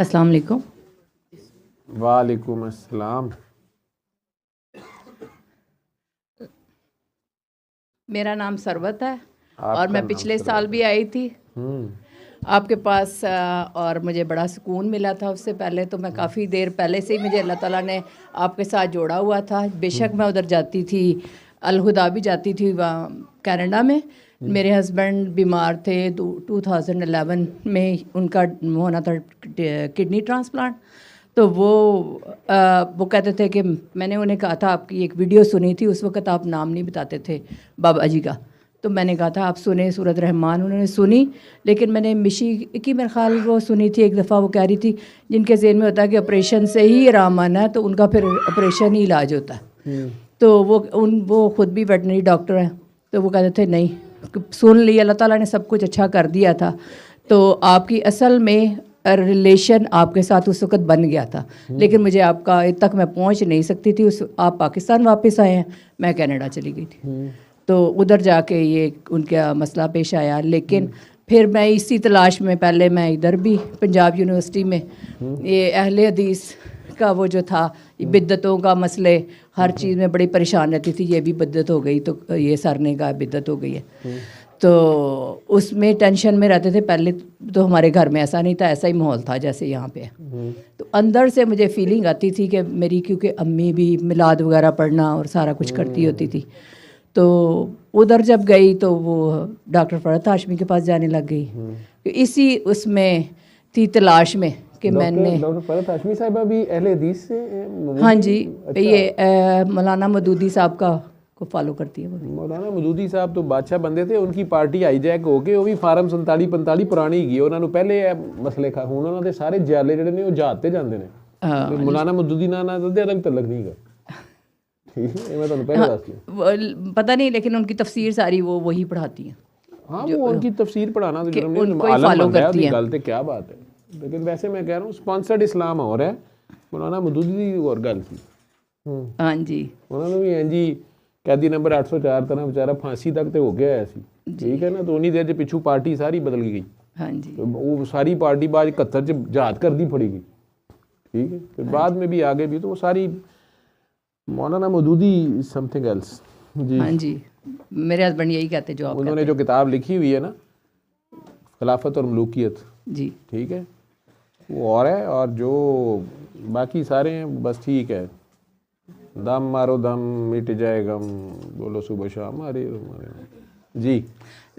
अस्सलाम वालेकुम। वालेकुम अस्सलाम। मेरा नाम सरवत है और आपका मैं नाम पिछले सरवत साल है। भी आई थी आपके पास और मुझे बड़ा सुकून मिला था। उससे पहले तो मैं काफ़ी देर पहले से ही मुझे अल्लाह ताला ने आपके साथ जोड़ा हुआ था। बेशक मैं उधर जाती थी, अलहुदा भी जाती थी वहाँ कनाडा में। मेरे हस्बैंड बीमार थे 2011 में, उनका होना था किडनी ट्रांसप्लांट। तो वो कहते थे कि मैंने उन्हें कहा था आपकी एक वीडियो सुनी थी, उस वक्त आप नाम नहीं बताते थे बाबा जी का। तो मैंने कहा था आप सुने सूरत रहमान, उन्होंने सुनी। लेकिन मैंने मिशी की मेरे ख्याल वो सुनी थी एक दफ़ा, वो कह रही थी जिनके ज़हन में होता है कि ऑपरेशन से ही आराम आना है तो उनका फिर ऑपरेशन ही इलाज होता है। तो वो ख़ुद भी वेटनरी डॉक्टर हैं। तो वो कहते थे नहीं, सुन लिया, अल्लाह ताला ने सब कुछ अच्छा कर दिया था। तो आपकी असल में रिलेशन आपके साथ उस वक्त बन गया था, लेकिन मुझे आपका तक मैं पहुंच नहीं सकती थी। आप पाकिस्तान वापस आए हैं, मैं कनाडा चली गई थी। तो उधर जाके ये उनका मसला पेश आया। लेकिन फिर मैं इसी तलाश में, पहले मैं इधर भी पंजाब यूनिवर्सिटी में ये अहले हदीस का वो जो था, बिद्दतों का मसले, हर चीज़ में बड़ी परेशान रहती थी। ये भी बिद्दत हो गई तो ये सर ने कहा बिद्दत हो गई है। तो उसमें टेंशन में रहते थे। पहले तो हमारे घर में ऐसा नहीं था, ऐसा ही माहौल था जैसे यहाँ पे है। तो अंदर से मुझे फीलिंग आती थी कि मेरी, क्योंकि अम्मी भी मिलाद वगैरह पढ़ना और सारा कुछ करती होती थी। तो उधर जब गई तो वो डॉक्टर फरहत हाशमी के पास जाने लग गई। तो इसी उसमें थी तलाश में कि मैंने डॉक्टर फरहत हाशमी साहिबा भी अहले हदीस से हाँ जी, ये मौलाना मदूदी साहब का को फॉलो करती है वो। मौलाना मदूदी साहब तो बादशाह बंदे थे, उनकी पार्टी हाईजैक हो के वो भी फार्म 47 45 पुरानी गई। उन्होंने पहले मसले खा हुण उन्होंने सारे जाले ਜਿਹੜੇ ਨੇ ਉਹ ਜਹਾਜ਼ ਤੇ ਜਾਂਦੇ ਨੇ। मौलाना मदूदी ना तो अभी तक नहीं गए। ठीक है, मैं ਤੁਹਾਨੂੰ पहले ਦੱਸ दिया। पता नहीं, लेकिन उनकी तफसीर सारी वो वही पढ़ाती हैं। हाँ, वो उनकी तफसीर पढ़ाना तो जुर्म नहीं, उनको ही आलम फॉलो बन रहा है, करती हैं। गल तो क्या बात है। लेकिन वैसे मैं कह रहा हूँ स्पॉन्सर्ड इस्लाम और है, मौलाना मदूदी दी और गल थी। हाँ जी, उन्होंने भी हैं जी कैदी नंबर 804 तरह बेचारा फांसी तक तो हो गया है सी। ठीक है ना। तो उन्हीं देर च पिछू पार्टी सारी बदल गई। हाँ जी, तो वो सारी पार्टी बाद 71 च जहाद कर दी फड़ी गई। ठीक है, फिर बाद में भी आगे भी तो वो सारी मौलाना मदूदी समथिंग एल्स जी। हाँ जी, मेरे हस्बैंड यही कहते जो आप उन्होंने जो किताब लिखी हुई है ना, खिलाफत और मलूकियत, जी, ठीक है, वो और है। और जो बाकी सारे हैं बस ठीक है, दम मारो दम मिट जाए गम, बोलो सुबह शाम, अरे जी।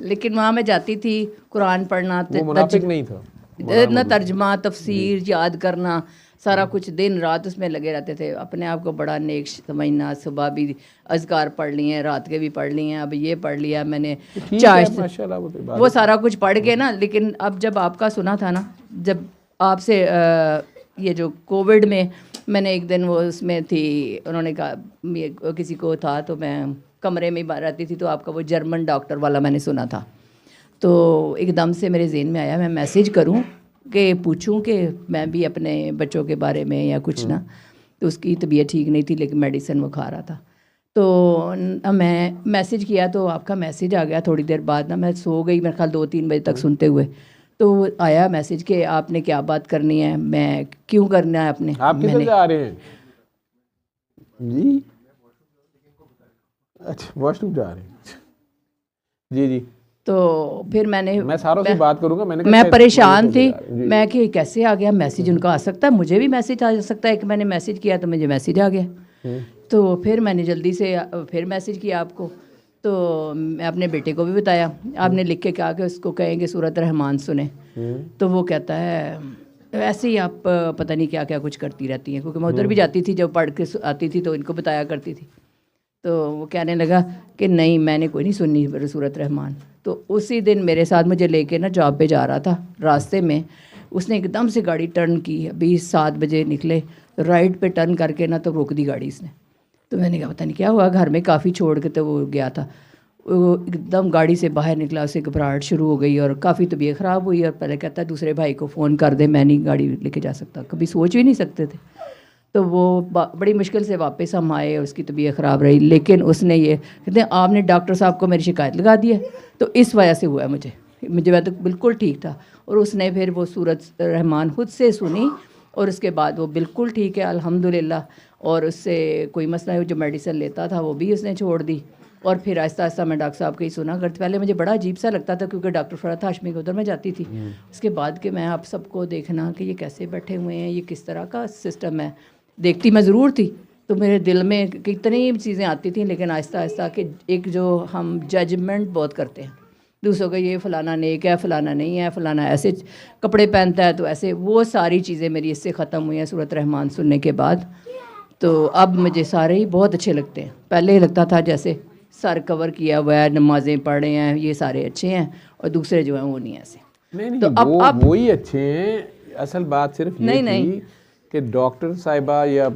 लेकिन वहाँ मैं जाती थी कुरान पढ़ना, वो मुनाफिक नहीं था न तर्जमा तफसीर याद करना, सारा कुछ दिन रात उसमें लगे रहते थे। अपने आप को बड़ा नेक समझना। सुबह भी अज़कार पढ़ लिए हैं, रात के भी पढ़ लिए हैं, अब ये पढ़ लिया मैंने चाय माशाल्लाह वो सारा कुछ पढ़ के ना। लेकिन अब जब आपका सुना था ना, जब आपसे ये जो कोविड में मैंने एक दिन वो उसमें थी, उन्होंने कहा किसी को था, तो मैं कमरे में रहती थी, तो आपका वो जर्मन डॉक्टर वाला मैंने सुना था। तो एकदम से मेरे जहन में आया मैं मैसेज करूं कि पूछूं कि मैं भी अपने बच्चों के बारे में या कुछ ना। तो उसकी तबीयत ठीक नहीं थी, लेकिन मेडिसिन वो खा रहा था। तो मैं मैसेज किया तो आपका मैसेज आ गया थोड़ी देर बाद ना। मैं सो गई मेरे ख्याल 2-3 बजे तक सुनते हुए। तो आया मैसेज कि आपने क्या बात करनी है, मैं क्यों करना है आपने। आप किधर जा रहे हैं जी? अच्छा, वॉशरूम जा रहे हैं जी जी। तो फिर मैं सारों से बात करूंगा। मैं परेशान थी, मैं कि कैसे आ गया मैसेज, उनका आ सकता है, मुझे भी मैसेज आ सकता है कि मैंने मैसेज किया तो मुझे मैसेज आ गया। तो फिर मैंने जल्दी से फिर मैसेज किया आपको। तो मैं अपने बेटे को भी बताया, आपने लिख के कहा कि उसको कहेंगे सूरत रहमान सुने। तो वो कहता है ऐसे ही आप पता नहीं क्या क्या कुछ करती रहती हैं, क्योंकि मैं उधर भी जाती थी, जब पढ़ के आती थी तो इनको बताया करती थी। तो वो कहने लगा कि नहीं मैंने कोई नहीं सुननी सूरत रहमान। तो उसी दिन मेरे साथ मुझे लेके ना जॉब पे जा रहा था, रास्ते में उसने एकदम से गाड़ी टर्न की। अभी 7 बजे निकले, राइट पे टर्न करके ना तो रोक दी गाड़ी इसने। तो मैंने कहा पता नहीं क्या हुआ, घर में काफ़ी छोड़ के तो वो गया था। वो एकदम गाड़ी से बाहर निकला, उसे घबराहट शुरू हो गई और काफ़ी तबीयत ख़राब हुई। और पहले कहता है दूसरे भाई को फ़ोन कर दे, मैं नहीं गाड़ी लेके जा सकता। कभी सोच भी नहीं सकते थे। तो वो बड़ी मुश्किल से वापस हम आए, उसकी तबीयत ख़राब रही। लेकिन उसने ये कहते हैं आपने डॉक्टर साहब को मेरी शिकायत लगा दी है, तो इस वजह से हुआ है मुझे। मुझे मैं तो बिल्कुल ठीक था। और उसने फिर वो सूरत रहमान खुद से सुनी और उसके बाद वो बिल्कुल ठीक है अल्हम्दुलिल्लाह। और उससे कोई मसला है, जो मेडिसिन लेता था वो भी उसने छोड़ दी। और फिर आहिस्ता आहिस्ता मैं डॉक्टर साहब की सुना करती। पहले मुझे बड़ा अजीब सा लगता था क्योंकि डॉक्टर फरहत हाशमी के उधर मैं जाती थी। उसके बाद कि मैं आप सबको देखना कि ये कैसे बैठे हुए हैं, ये किस तरह का सिस्टम है, देखती मैं ज़रूर थी। तो मेरे दिल में कितनी चीज़ें आती थी, लेकिन आहिस्ता आहिस्ता कि एक जो हम जजमेंट बहुत करते हैं दूसरों का, ये फ़लाना नेक है, फ़लाना नहीं है, फ़लाना ऐसे कपड़े पहनता है तो ऐसे, वो सारी चीज़ें मेरी इससे ख़त्म हुई हैं सूरत रहमान सुनने के बाद। तो अब मुझे सारे ही बहुत अच्छे लगते हैं। पहले ही लगता था जैसे सर कवर किया हुआ है, नमाजें पढ़े हैं, ये सारे अच्छे हैं, और दूसरे जो हैं वो नहीं ऐसे। नहीं तो अब वो ही अच्छे हैं। असल बात सिर्फ ये थी कि डॉक्टर साहिबा या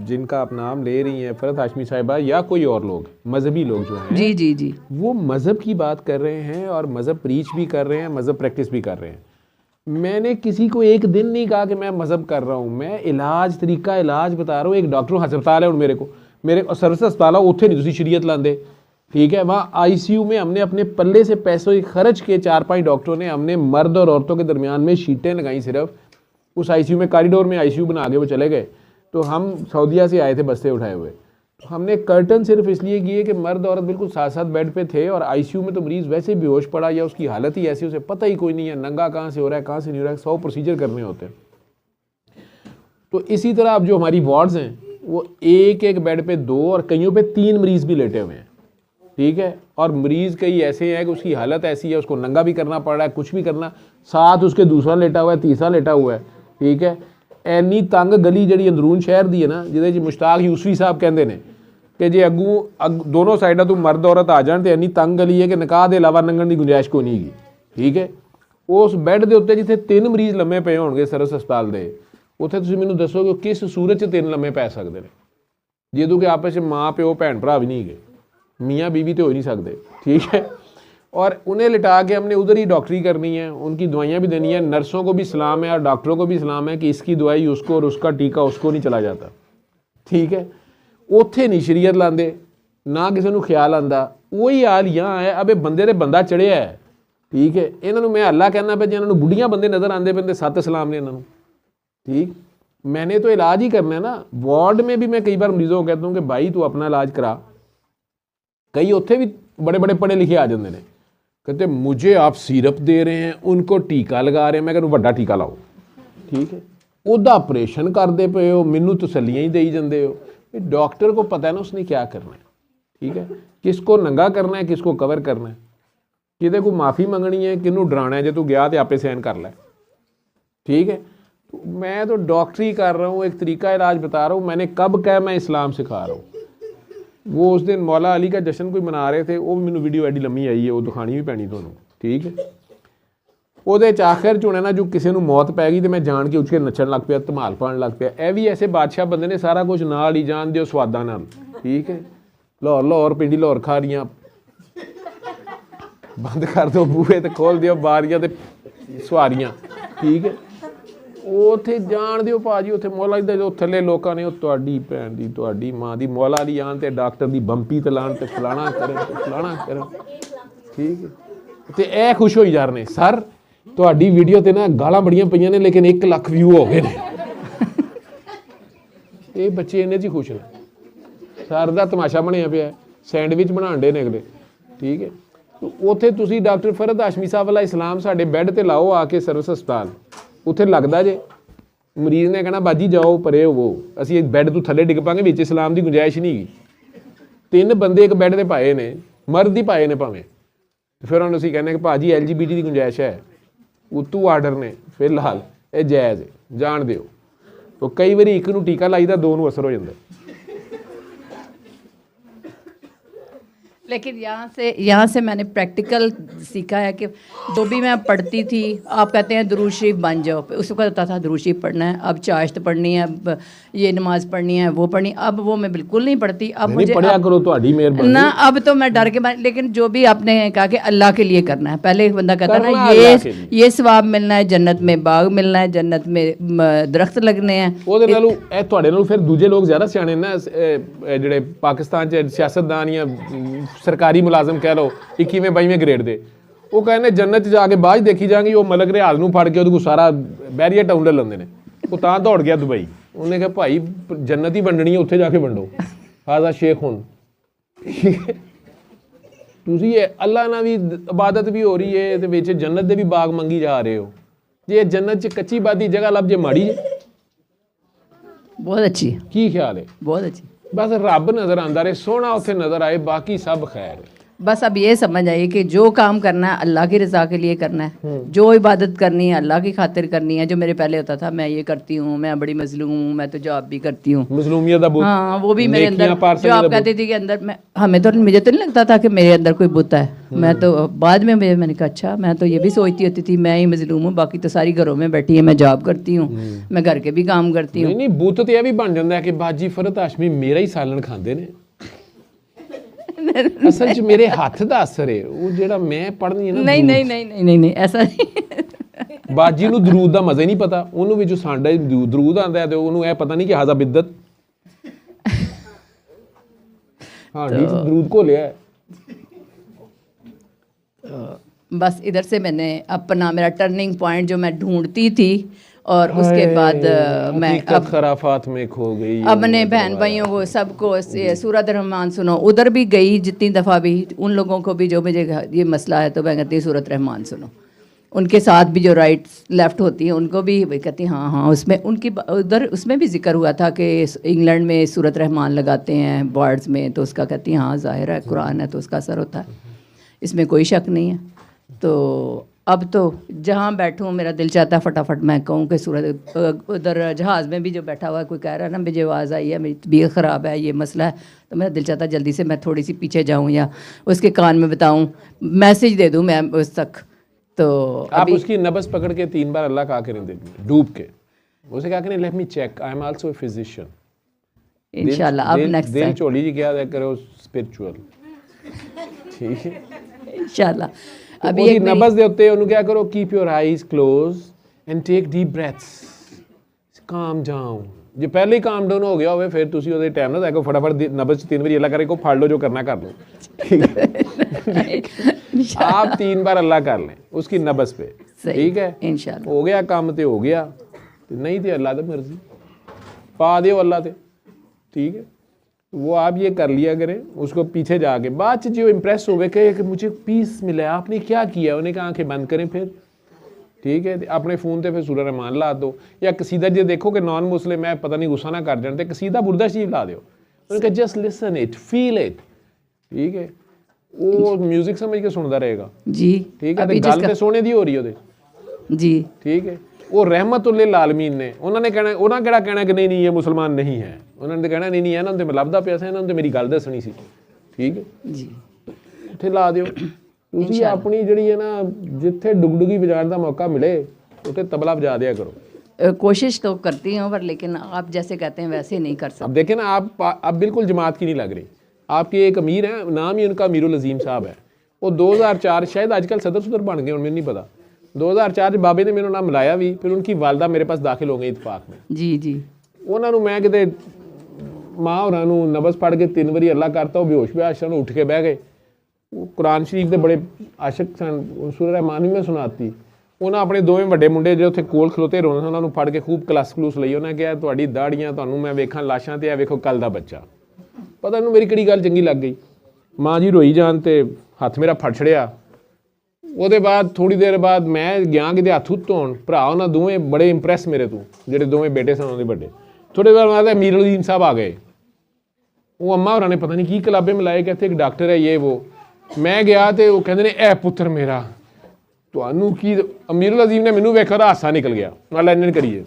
जिनका आप नाम ले रही हैं फरहत हाशमी साहिबा या कोई और लोग मजहबी लोग जो हैं, जी जी जी, वो मज़हब की बात कर रहे हैं और मज़हब प्रीच भी कर रहे हैं, मज़हब प्रैक्टिस भी कर रहे हैं। मैंने किसी को एक दिन नहीं कहा कि मैं मज़हब कर रहा हूँ, मैं इलाज तरीका इलाज बता रहा हूँ। एक डॉक्टर हस्पताल है, मेरे सर्विस हस्पताल है, उत्थे नहीं तुसी शरीयत लांदे, ठीक है। वहाँ ICU में हमने अपने पल्ले से पैसे खर्च के 4-5 डॉक्टरों ने हमने मर्द और औरतों के दरमियान में शीटें लगाई सिर्फ। उस ICU में कॉरिडोर में ICU बना के वो चले गए। तो हम सऊदीया से आए थे बस्ते उठाए हुए, तो हमने कर्टन सिर्फ इसलिए किए कि मर्द औरत बिल्कुल साथ साथ बेड पे थे, और ICU में तो मरीज़ वैसे बेहोश पड़ा या उसकी हालत ही ऐसी, उसे पता ही कोई नहीं है नंगा कहाँ से हो रहा है कहाँ से नहीं हो रहा है, 100 प्रोसीजर करने होते हैं। तो इसी तरह अब जो हमारी वार्ड्स हैं वो एक एक बेड पे 2 और कईयों पे 3 मरीज़ भी लेटे हुए हैं, ठीक है। और मरीज़ कई ऐसे हैं कि उसकी हालत ऐसी है, उसको नंगा भी करना पड़ रहा है, कुछ भी करना, साथ उसके दूसरा लेटा हुआ है, तीसरा लेटा हुआ है, ठीक है। एनी तंग गली जी अंदरून शहर दी है ना, जिहदे मुश्ताक यूसुफी साहब कहते हैं कि जे अगू दोनों साइडा तो मर्द औरत आ जाए तो एनी तंग गली है कि निकाह के अलावा लंघण की गुंजाइश कोई नहीं, ठीक है। उस बैड के उत्ते जिथे 3 मरीज़ लम्मे पे होणगे सर्विस हस्पताल के, उत्थे तुसीं मैनूं दसो कि किस सूरत 'च 3 लम्मे पै सकते हैं, ਜਦੋਂ कि आपस में माँ प्यो भैन भरा भी नहीं गए, मियाँ बीवी तो हो ही नहीं सकते, ठीक है। और उन्हें लिटा के हमने उधर ही डॉक्टरी करनी है, उनकी दवाइयाँ भी देनी है। नर्सों को भी सलाम है और डॉक्टरों को भी सलाम है कि इसकी दवाई उसको और उसका टीका उसको नहीं चला जाता, ठीक है। उत्थे नहीं शरीयत लाते, ना किसी को ख्याल आता। वही हाल यहाँ है, अब बंदे दे बंदा चढ़िया है, ठीक है। इन्होंने मैं हल्ला कहना पे, जिन्होंने बुढ़िया बंदे नज़र आते पे 7 सलाम ने इन्होंने, ठीक। मैंने तो इलाज ही करना है ना। वार्ड में भी मैं कई बार मरीजों को कहता हूँ कि भाई तू अपना इलाज करा। कई उत्थे भी बड़े बड़े पढ़े लिखे आ जाते हैं, कहते मुझे आप सिरप दे रहे हैं, उनको टीका लगा रहे हैं। मैं कहूँ बड़ा टीका लाओ, ठीक है। उदा ऑपरेशन करते पे हो, मैनू तसल्लियां ही देई जाते हो। डॉक्टर को पता है ना उसने क्या करना है, ठीक है। किसको नंगा करना है, किसको कवर करना है, किसी को माफ़ी मंगनी है, किनू डराना है, जो तू गया तो आपे सहन कर लै, ठीक है। तो मैं तो डॉक्टरी कर रहा हूँ, एक तरीका इलाज बता रहा हूँ। मैंने कब कहा मैं इस्लाम सिखा रहा हूँ। वो उस दिन मौला अली का जश्न कोई मना रहे थे, वो भी मैनू वीडियो एडी लम्मी आई है, वो दिखानी भी पैनी तुहानूं, ठीक है। ਉਹਦੇ ਚ ਆਖਰ ਚ ਹੋਣਾ ਨਾ, ਜੋ ਕਿਸੇ ਨੂੰ ਮੌਤ ਪੈ ਗਈ ਤੇ ਮੈਂ ਜਾਣ ਕੇ ਉੱਠ ਕੇ ਨੱਚਣ ਲੱਗ ਪਿਆ, ਧਮਾਲ ਪਾਉਣ ਲੱਗ ਪਿਆ। ਇਹ ਵੀ ਐਸੇ ਬਾਦਸ਼ਾਹ ਬੰਦੇ ਨੇ, ਸਾਰਾ ਕੁਝ ਨਾਲ ਹੀ ਜਾਣ ਦਿਓ ਸਵਾਦਾਂ ਨਾਲ, ਠੀਕ ਹੈ। ਲਾਹੌਰ ਪਿੰਡੀ ਲਾਹੌਰ ਖਾ ਰਹੀਆਂ, ਬੰਦ ਕਰ ਦਿਓ ਬੂਹੇ ਤੇ ਖੋਲ ਦਿਓ ਬਾਰੀਆਂ ਤੇ ਸਵਾਰੀਆਂ, ਠੀਕ ਹੈ। ਉੱਥੇ ਜਾਣ ਦਿਓ ਭਾਜੀ, ਉੱਥੇ ਮੌਲਾ ਦੇ ਜੋ ਥੱਲੇ ਲੋਕਾਂ ਨੇ, ਉਹ ਤੁਹਾਡੀ ਭੈਣ ਦੀ ਤੁਹਾਡੀ ਮਾਂ ਦੀ ਮੌਲਾ ਦੀ ਆਣ ਤੇ ਡਾਕਟਰ ਦੀ ਬੰਪੀ ਤੇ ਲਾਣ ਤੇ ਫਲਾਣਾ ਕਰਨ ਤੇ ਫਲਾਣਾ ਕਰਨ, ਠੀਕ ਹੈ। ਤੇ ਇਹ ਖੁਸ਼ ਹੋਈ ਜਾ ਰਹੇ ਨੇ, ਸਰ ਤੁਹਾਡੀ ਵੀਡੀਓ ਤੇ ਨਾ ਗਾਲਾਂ ਬੜੀਆਂ ਪਈਆਂ ਨੇ, ਲੇਕਿਨ 1 ਲੱਖ ਵਿਊ ਹੋ ਗਏ ਨੇ। ਇਹ ਬੱਚੇ ਇਹਨੇ 'ਚ ਹੀ ਖੁਸ਼ ਨੇ। ਸਰ ਦਾ ਤਮਾਸ਼ਾ ਬਣਿਆ ਪਿਆ, ਸੈਂਡਵਿਚ ਬਣਾਉਣ ਡੇ ਨੇ ਅਗਲੇ, ਠੀਕ ਹੈ। ਉੱਥੇ ਤੁਸੀਂ ਡਾਕਟਰ ਫਰਹਤ ਹਾਸ਼ਮੀ ਸਾਹਿਬ ਵਾਲਾ ਇਸਲਾਮ ਸਾਡੇ ਬੈੱਡ ਤੇ ਲਾਓ ਆ ਕੇ ਸਰਵਿਸ ਹਸਪਤਾਲ, ਉੱਥੇ ਲੱਗਦਾ ਜੇ ਮਰੀਜ਼ ਨੇ ਕਹਿਣਾ ਬਾਜੀ ਜਾਓ ਪਰੇ ਹੋਵੋ, ਅਸੀਂ ਬੈੱਡ ਤੋਂ ਥੱਲੇ ਡਿੱਗ ਪਾਂਗੇ, ਵਿੱਚ ਇਸਲਾਮ ਦੀ ਗੁੰਜਾਇਸ਼ ਨਹੀਂ ਹੈਗੀ। 3 ਬੰਦੇ ਇੱਕ ਬੈੱਡ ਤੇ ਪਾਏ ਨੇ, ਮਰਦ ਹੀ ਪਾਏ ਨੇ ਭਾਵੇਂ, ਫਿਰ ਉਹਨੂੰ ਅਸੀਂ ਕਹਿੰਦੇ ਕਿ ਭਾਜੀ LGBT ਦੀ ਗੁੰਜਾਇਸ਼ ਹੈ, ਉਤੋਂ ਆਰਡਰ ਨੇ, ਫਿਲਹਾਲ ਇਹ ਜਾਇਜ਼ ਹੈ, ਜਾਣ ਦਿਓ। तो कई बार एक नूं टीका लाईदा, 2 नूं असर हो जाता। लेकिन यहाँ से मैंने प्रैक्टिकल सीखा है कि जो भी मैं पढ़ती थी, आप कहते हैं दुरूद शरीफ बन जाओ, उस वक्त होता था दुरूद शरीफ पढ़ना है, अब चाश्त पढ़नी है, अब ये नमाज पढ़नी है, वो पढ़नी, अब वो मैं बिल्कुल नहीं पढ़ती। अब मुझे पढ़ा करो तो मेहरबानी ना, अब तो मैं डर के मारे। लेकिन जो भी आपने कहा कि अल्लाह के लिए करना है, पहले एक बंदा कहता ना ये सवाब मिलना है, जन्नत में बाग मिलना है, जन्नत में दरख्त लगने हैं, ਉਹਦੇ ਨਾਲੋਂ ਇਹ ਤੁਹਾਡੇ ਨਾਲੋਂ ਫਿਰ ਦੂਜੇ ਲੋਕ ਜ਼ਿਆਦਾ ਸਿਆਣੇ ਨਾ, ਜਿਹੜੇ ਪਾਕਿਸਤਾਨ 'ਚ ਸਿਆਸਤਦਾਨ ਜਾਂ ਸਰਕਾਰੀ ਮੁਲਾਜ਼ਮ ਕਹਿ ਲਓ 21ਵੇਂ 22ਵੇਂ ਗ੍ਰੇਡ ਦੇ, ਉਹ ਕਹਿੰਦੇ ਜੰਨਤ 'ਚ ਜਾ ਕੇ ਬਾਅਦ 'ਚ ਦੇਖੀ ਜਾਵਾਂਗੀ, ਉਹ ਮਲਕ ਰਿਆਜ਼ ਨੂੰ ਫੜ ਕੇ ਉਹਦੇ ਕੋਲ ਸਾਰਾ ਬੈਰੀਅਰ ਟਾਊਨ ਲੈ ਲੈਂਦੇ ਨੇ। ਉਹ ਤਾਂ ਦੌੜ ਗਿਆ ਦੁਬਈ। ਉਹਨੇ ਕਿਹਾ ਭਾਈ ਜੰਨਤ ਹੀ ਵੰਡਣੀ ਹੈ, ਉੱਥੇ ਜਾ ਕੇ ਵੰਡੋ। ਹਾਜ਼ਾ ਸ਼ੇਖ ਹੁਣ ਤੁਸੀਂ ਇਹ ਅੱਲਾ ਨਾਲ ਵੀ ਇਬਾਦਤ ਵੀ ਹੋ ਰਹੀ ਹੈ ਤੇ ਵਿੱਚ ਜੰਨਤ ਦੇ ਵੀ ਬਾਗ ਮੰਗੀ ਜਾ ਰਹੇ ਹੋ। ਜੇ ਜੰਨਤ 'ਚ ਕੱਚੀ ਬਾਦੀ ਜਗ੍ਹਾ ਲੱਭ ਜੇ ਮਾੜੀ ਜੇ बहुत अच्छी है, ਕੀ ਖਿਆਲ ਹੈ? बहुत अच्छी। ਬਸ ਰੱਬ ਨਜ਼ਰ ਆਉਂਦਾ ਰਹੇ, ਸੋਹਣਾ ਉੱਥੇ ਨਜ਼ਰ ਆਏ, ਬਾਕੀ ਸਭ ਖੈਰ ਹੈ। बस अब ये समझ आइए कि जो काम करना है अल्लाह की रज़ा के लिए करना है, जो इबादत करनी है अल्लाह की खातिर करनी है। जो मेरे पहले होता था मैं ये करती हूँ, मैं बड़ी मजलूम हूँ, मैं तो जॉब भी करती हूँ, मजलूमियत दा बुत, हाँ वो भी मेरे अंदर। नेकियां पार जो आप कहती थी कि अंदर मैं हमें तो मुझे तो नहीं लगता था कि मेरे अंदर कोई बुत है। मैं तो बाद में मैंने कहा अच्छा, मैं तो ये भी सोचती होती थी मैं ही मजलूम हूँ, बाकी तो सारी घरों में बैठी है, मैं जॉब करती हूँ, मैं घर के भी काम करती हूँ। नहीं बुत तो यह भी बन जाता है कि बाजी फरत हाशमी मेरा ही सालन खाते ने। असल च मेरे हाथ दा असर है वो जेड़ा मैं पढ़नी है ना। नहीं नहीं नहीं नहीं नहीं नहीं ऐसा नहीं। बाजी ਨੂੰ ਦਰੂਦ ਦਾ ਮਜ਼ਾ ਹੀ ਨਹੀਂ ਪਤਾ, ਉਹਨੂੰ ਵਿੱਚੋਂ ਸਾਡਾ ਦਰੂਦ ਆਂਦਾ ਤੇ ਉਹਨੂੰ ਇਹ ਪਤਾ ਨਹੀਂ ਕਿ ਹਾਜ਼ਾ ਬਿੱਦਤ हाँ जी दरूद को लिया है। बस इधर से मैंने अपना मेरा टर्निंग पॉइंट जो मैं ढूंढती थी, और उसके बाद मैं अब खराफात में खो गई। अपने बहन भाइयों को सबको सूरत रहमान सुनो, उधर भी गई जितनी दफ़ा भी, उन लोगों को भी जो मुझे ये मसला है तो मैं कहती हूँ सूरत रहमान सुनो। उनके साथ भी जो राइट लेफ़्ट होती हैं उनको भी वही कहती हाँ हाँ, उसमें उनकी उधर उसमें भी जिक्र हुआ था कि इंग्लैंड में सूरत रहमान लगाते हैं वर्ड्स में, तो उसका कहती हैं हाँ ज़ाहिर है कुरान है तो उसका असर होता है, इसमें कोई शक नहीं है। तो अब तो जहाँ बैठूँ मेरा दिल चाहता है फटाफट मैं कहूँ कि सूरत, उधर जहाज़ में भी जो बैठा हुआ है कोई कह रहा है ना मुझे आवाज़ आई है, मेरी तबीयत ख़राब है, ये मसला है, तो मेरा दिल चाहता है जल्दी से मैं थोड़ी सी पीछे जाऊँ या उसके कान में बताऊँ, मैसेज दे दूँ मैं उस तक। तो आप उसकी नब्ज़ पकड़ के 3 बार अल्लाह का करें डूब के, उसे क्या करें let me check I am also a physician. इंशाल्लाह अब नेक्स्ट दिल छोड़ी जी क्या करो स्पिरिचुअल, ठीक है इंशाल्लाह। अभी एक नब्ज़ दे उत्ते उन्हें क्या करो, keep your eyes close and take deep breaths, calm down. जो पहले ही काम डाउन हो गया होवे फिर तुसी ओदे टाइम ना देखो, फटाफट नब्ज़ 3 बार अल्लाह करे को फाड़ लो, जो करना कर लो, ठीक है। आप 3 बार अल्लाह कर लें उसकी नब्ज़ पे, ठीक है इंशाल्लाह। हो गया काम तो हो गया, नहीं तो अल्लाह की मर्जी, पा दो अल्लाह ते, ठीक है। वो आप ये कर लिया करें, उसको पीछे जाके बाद जो इम्प्रेस हो गए कि मुझे पीस मिला है, आपने क्या किया, उन्हें कहा आंखें बंद करें फिर, ठीक है। अपने फ़ोन पे फिर सूरह रहमान ला दो, या कसीदा जो देखो कि नॉन मुस्लिम है पता नहीं गुस्सा ना कर जाते, कसीदा बुरदा शरीफ ला दो, उन्हें कहा just listen it feel it, ठीक है। वो म्यूजिक समझ के सुनता रहेगा जी, ठीक है। गल तो सोने दी हो रही है जी, ठीक है। वो रहमतुल्लिल आलमीन ने उन्होंने कहना, उन्होंने केड़ा कहना कि नहीं नहीं ये मुसलमान नहीं है, उन्होंने तो कहना नहीं नहीं इन्होंने तो मैं लभदा पिया सी, इन्होंने तो मेरी गल दसनी सी, ठीक है जी। उत्थे ला दिओ तुसीं अपनी जिहड़ी है ना, जिथे डुगडुगी बजाने का मौका मिले उत्थे तबला बजा दिया करो। कोशिश तो करती हूँ पर लेकिन आप जैसे कहते हैं वैसे नहीं कर सकते। अब देखें ना आप बिल्कुल जमात की नहीं लग रही। आपके एक अमीर हैं, नाम ही उनका अमीरुल अजीम साहब है, वो 2004 शायद आजकल सदर सुदर बन गए, उन्हें नहीं पता, 2004 बाबे ने मेरा नाम मिलाया भी, फिर उनकी वालदा मेरे पास दाखिल हो गई इतफाक में जी जी। उन्होंने मैं किते माँ होरां नूं नब्ज़ पढ़ के 3 बारी अल्लाह करता, वो बेहोश बेहोश सन, उठ के बह गए। कुरान शरीफ के बड़े आशिक सन, सूरह रहमान भी मैं सुनाती। उन्होंने अपने दोवें वड्डे मुंडे जो उत्थे कोल खलोते रोने सन, उन्होंने फड़ के खूब क्लास क्लूस लई। उन्हें कहा तुहाडी दाड़ियां तुहानूं मैं वेखां लाशां ते, वेखो कल दा बच्चा। पता नहीं मेरी किहड़ी गल चंगी लग गई। माँ जी रोई जान ते हत्थ मेरा फड़ छड़िया। ਉਹਦੇ ਬਾਅਦ ਥੋੜੀ ਦੇਰ ਬਾਅਦ ਮੈਂ ਗਿਆ ਕਿਤੇ ਹੱਥ ਧੋਣ, ਭਰਾ ਉਹਨਾਂ ਦੋਵੇਂ ਬੜੇ ਇੰਪ੍ਰੈਸ ਮੇਰੇ ਤੋਂ, ਜਿਹੜੇ ਦੋਵੇਂ ਬੇਟੇ ਸਨ ਉਹਦੇ ਵੱਡੇ। ਥੋੜੇ ਦੇਰ ਬਾਅਦ ਅਮੀरुल अजीम ਸਾਹਿਬ ਆ ਗਏ। ਉਹ ਅੰਮਾ ਹੋਰਾਂ ਨੇ ਪਤਾ ਨਹੀਂ ਕੀ ਕਲਾਬੇ ਮਿਲਾਏ ਕਿ ਇੱਥੇ ਇੱਕ ਡਾਕਟਰ ਹੈ ਇਹ ਉਹ। ਮੈਂ ਗਿਆ ਤੇ ਉਹ ਕਹਿੰਦੇ ਨੇ ਇਹ ਪੁੱਤਰ ਮੇਰਾ ਤੁਹਾਨੂੰ ਕੀ, ਅਮੀरुल अजीम ਨੇ ਮੈਨੂੰ ਵੇਖਿਆ ਤਾਂ ਹਾਸਾ ਨਿਕਲ ਗਿਆ, ਨਾਲ ਇੰਜ ਕਰੀਏ,